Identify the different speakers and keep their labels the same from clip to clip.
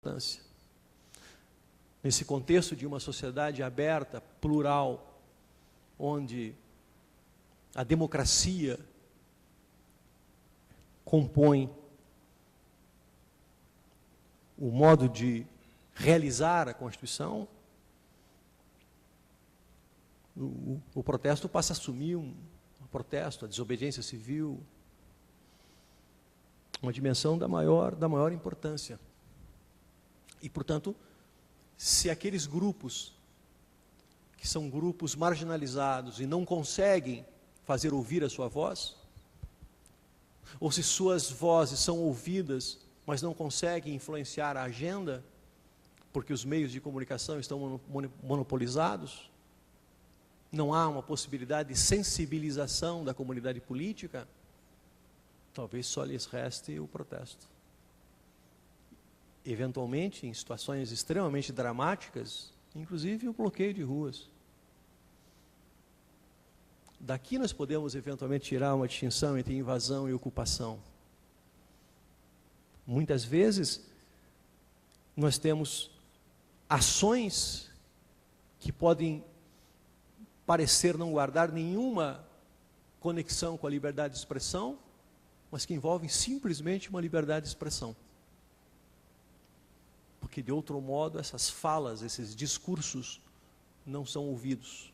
Speaker 1: importância. Nesse contexto de uma sociedade aberta, plural, onde a democracia compõe o modo de realizar a Constituição, o protesto passa a assumir um protesto, a desobediência civil, uma dimensão da maior importância. E, portanto, se aqueles grupos, que são grupos marginalizados e não conseguem fazer ouvir a sua voz, ou se suas vozes são ouvidas, mas não conseguem influenciar a agenda, porque os meios de comunicação estão monopolizados, não há uma possibilidade de sensibilização da comunidade política, talvez só lhes reste o protesto. Eventualmente, em situações extremamente dramáticas, inclusive o bloqueio de ruas. Daqui nós podemos eventualmente tirar uma distinção entre invasão e ocupação. Muitas vezes, nós temos ações que podem parecer não guardar nenhuma conexão com a liberdade de expressão, mas que envolvem simplesmente uma liberdade de expressão. Porque, de outro modo, essas falas, esses discursos não são ouvidos.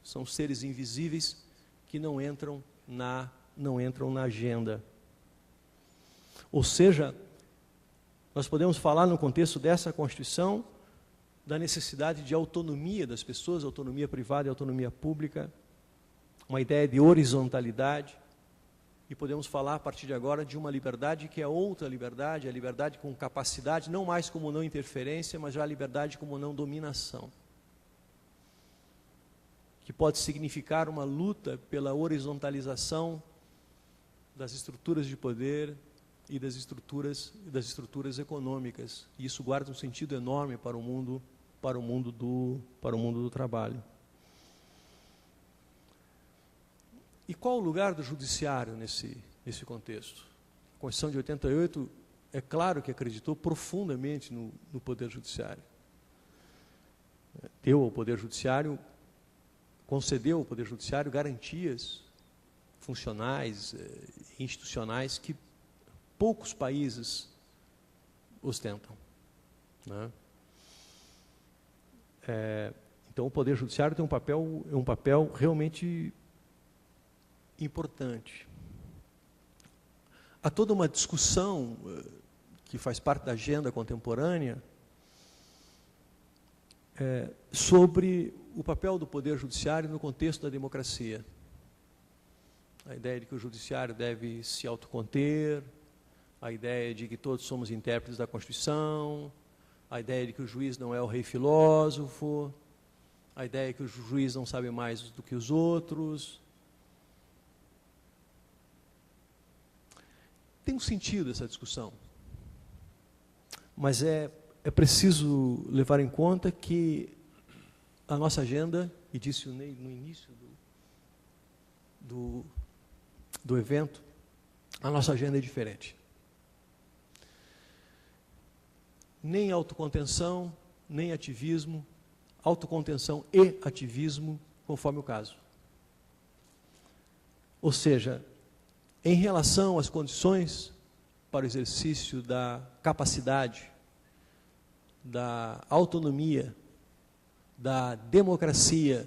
Speaker 1: São seres invisíveis que não entram na agenda. Ou seja, nós podemos falar no contexto dessa Constituição da necessidade de autonomia das pessoas, autonomia privada e autonomia pública, uma ideia de horizontalidade, e podemos falar a partir de agora de uma liberdade que é outra liberdade, a liberdade com capacidade, não mais como não interferência, mas já a liberdade como não dominação. Que pode significar uma luta pela horizontalização das estruturas de poder e das estruturas econômicas. E isso guarda um sentido enorme para o mundo do trabalho. E qual o lugar do judiciário nesse contexto? A Constituição de 88, é claro que acreditou profundamente no Poder Judiciário. Deu ao Poder Judiciário, concedeu ao Poder Judiciário garantias funcionais, institucionais, que poucos países ostentam, né? Então, o Poder Judiciário tem um papel realmente importante. Há toda uma discussão que faz parte da agenda contemporânea sobre o papel do Poder Judiciário no contexto da democracia. A ideia de que o Judiciário deve se autoconter, a ideia de que todos somos intérpretes da Constituição, a ideia de que o juiz não é o rei filósofo, a ideia de que o juiz não sabe mais do que os outros. Tem um sentido essa discussão, mas é preciso levar em conta que a nossa agenda, e disse o Ney no início do evento, a nossa agenda é diferente. Nem autocontenção, nem ativismo, autocontenção e ativismo, conforme o caso. Ou seja, em relação às condições para o exercício da capacidade, da autonomia, da democracia,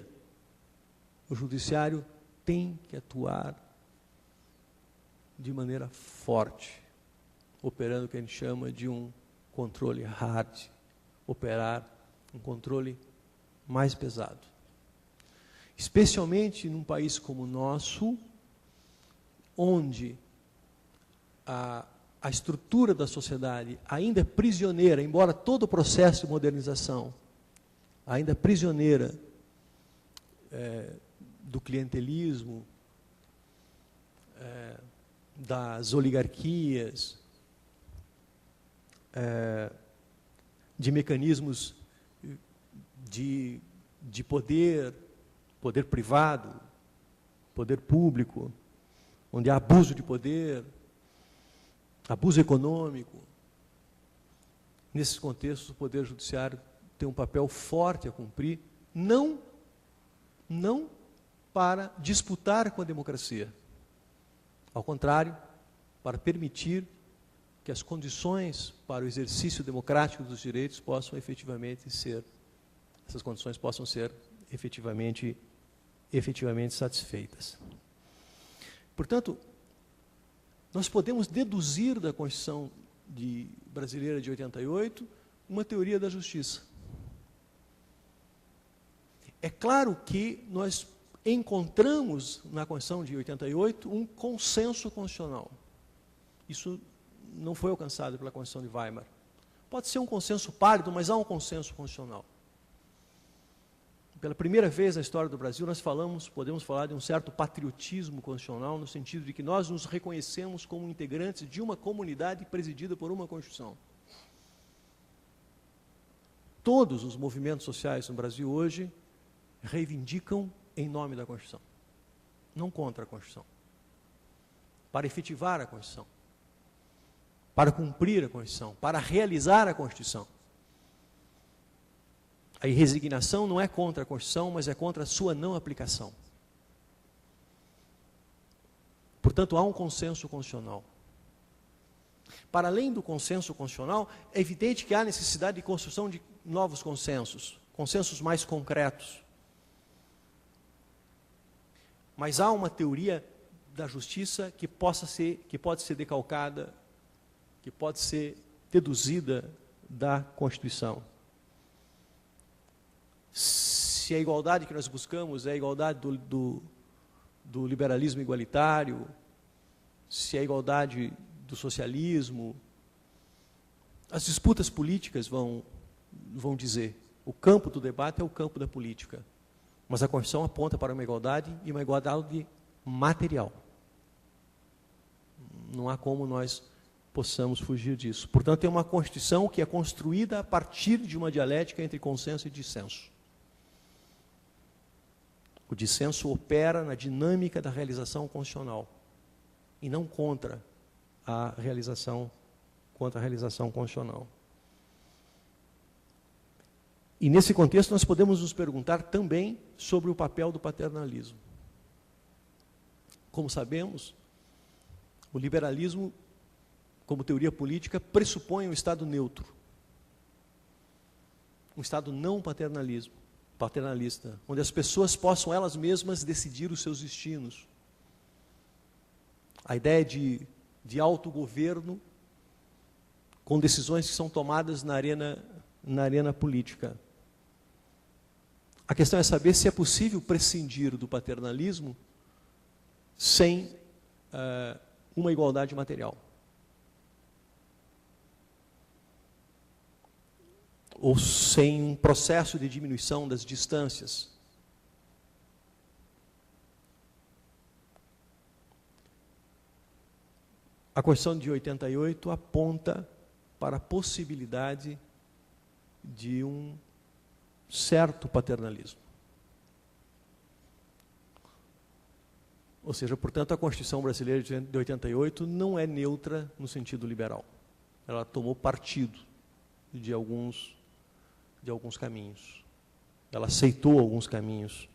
Speaker 1: o judiciário tem que atuar de maneira forte, operando o que a gente chama de um controle hard, operar um controle mais pesado. Especialmente num país como o nosso, onde a estrutura da sociedade ainda é prisioneira, embora todo o processo de modernização ainda é prisioneira do clientelismo, das oligarquias, de mecanismos de poder privado, poder público, onde há abuso de poder, abuso econômico. Nesses contextos, o Poder Judiciário tem um papel forte a cumprir, não para disputar com a democracia. Ao contrário, para permitir que as condições para o exercício democrático dos direitos possam efetivamente ser, essas condições possam ser efetivamente satisfeitas. Portanto, nós podemos deduzir da Constituição brasileira de 88 uma teoria da justiça. É claro que nós encontramos na Constituição de 88 um consenso constitucional. Isso não foi alcançado pela Constituição de Weimar. Pode ser um consenso pálido, mas há um consenso constitucional. Pela primeira vez na história do Brasil, nós podemos falar de um certo patriotismo constitucional, no sentido de que nós nos reconhecemos como integrantes de uma comunidade presidida por uma Constituição. Todos os movimentos sociais no Brasil hoje reivindicam em nome da Constituição, não contra a Constituição, para efetivar a Constituição, para cumprir a Constituição, para realizar a Constituição. A resignação não é contra a Constituição, mas é contra a sua não aplicação. Portanto, há um consenso constitucional. Para além do consenso constitucional, é evidente que há necessidade de construção de novos consensos, consensos mais concretos. Mas há uma teoria da justiça que pode ser decalcada, que pode ser deduzida da Constituição. Se a igualdade que nós buscamos é a igualdade do liberalismo igualitário, se é a igualdade do socialismo, as disputas políticas vão dizer, o campo do debate é o campo da política, mas a Constituição aponta para uma igualdade e uma igualdade material. Não há como nós possamos fugir disso. Portanto, é uma Constituição que é construída a partir de uma dialética entre consenso e dissenso. O dissenso opera na dinâmica da realização constitucional e não contra a realização constitucional. E nesse contexto nós podemos nos perguntar também sobre o papel do paternalismo. Como sabemos, o liberalismo, como teoria política, pressupõe um Estado neutro, um Estado não paternalista, onde as pessoas possam elas mesmas decidir os seus destinos. A ideia de autogoverno com decisões que são tomadas na arena política. A questão é saber se é possível prescindir do paternalismo sem uma igualdade material. Ou sem um processo de diminuição das distâncias. A Constituição de 88 aponta para a possibilidade de um certo paternalismo. Ou seja, portanto, a Constituição brasileira de 88 não é neutra no sentido liberal. Ela tomou partido de alguns caminhos. Ela aceitou alguns caminhos.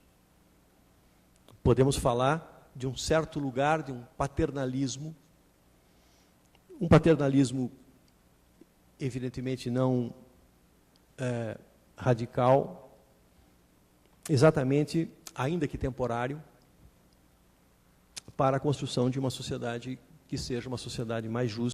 Speaker 1: Podemos falar de um certo lugar, de um paternalismo evidentemente não radical, exatamente, ainda que temporário, para a construção de uma sociedade que seja uma sociedade mais justa,